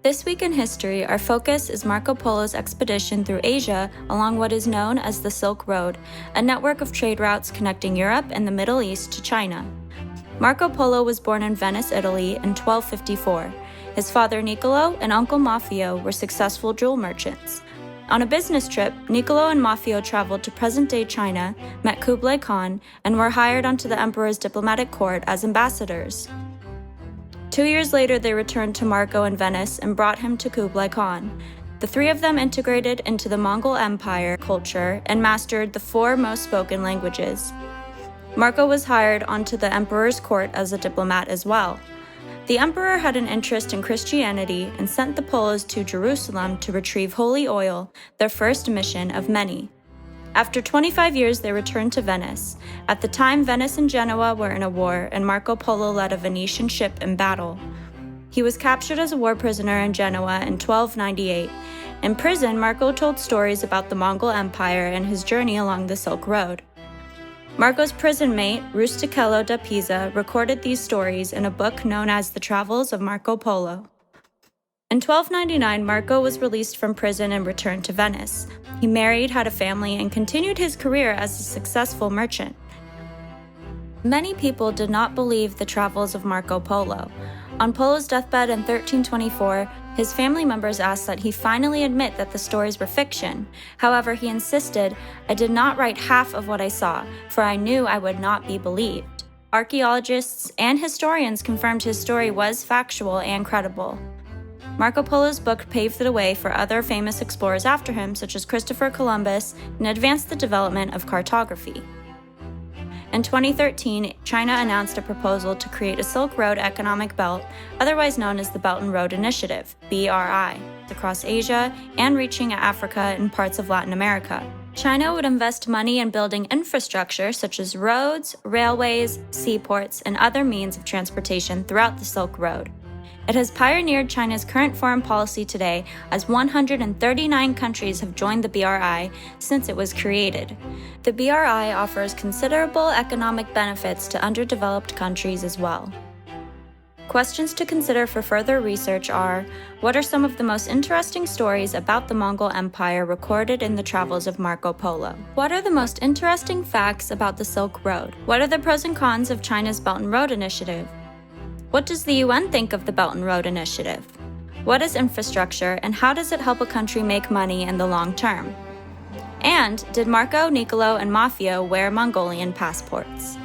This week in history, our focus is Marco Polo's expedition through Asia along what is known as the Silk Road, a network of trade routes connecting Europe and the Middle East to China. Marco Polo was born in Venice, Italy in 1254. His father Niccolo and uncle Maffeo were successful jewel merchants. On a business trip, Niccolo and Maffeo traveled to present-day China, met Kublai Khan, and were hired onto the emperor's diplomatic court as ambassadors. 2 years later, they returned to Marco in Venice and brought him to Kublai Khan. The three of them integrated into the Mongol Empire culture and mastered the 4 most spoken languages. Marco was hired onto the emperor's court as a diplomat as well. The emperor had an interest in Christianity and sent the Polos to Jerusalem to retrieve holy oil, their first mission of many. After 25 years, they returned to Venice. At the time, Venice and Genoa were in a war, and Marco Polo led a Venetian ship in battle. He was captured as a war prisoner in Genoa in 1298. In prison, Marco told stories about the Mongol Empire and his journey along the Silk Road. Marco's prison mate, Rustichello da Pisa, recorded these stories in a book known as The Travels of Marco Polo. In 1299, Marco was released from prison and returned to Venice. He married, had a family, and continued his career as a successful merchant. Many people did not believe the travels of Marco Polo. On Polo's deathbed in 1324, his family members asked that he finally admit that the stories were fiction. However, he insisted, "I did not write half of what I saw, for I knew I would not be believed." Archaeologists and historians confirmed his story was factual and credible. Marco Polo's book paved the way for other famous explorers after him, such as Christopher Columbus, and advanced the development of cartography. In 2013, China announced a proposal to create a Silk Road economic belt, otherwise known as the Belt and Road Initiative, BRI, across Asia and reaching Africa and parts of Latin America. China would invest money in building infrastructure such as roads, railways, seaports, and other means of transportation throughout the Silk Road. It has pioneered China's current foreign policy today, as 139 countries have joined the BRI since it was created. The BRI offers considerable economic benefits to underdeveloped countries as well. Questions to consider for further research are: what are some of the most interesting stories about the Mongol Empire recorded in the travels of Marco Polo? What are the most interesting facts about the Silk Road? What are the pros and cons of China's Belt and Road Initiative? What does the UN think of the Belt and Road Initiative? What is infrastructure, and how does it help a country make money in the long term? And did Marco, Niccolo, and Maffeo wear Mongolian passports?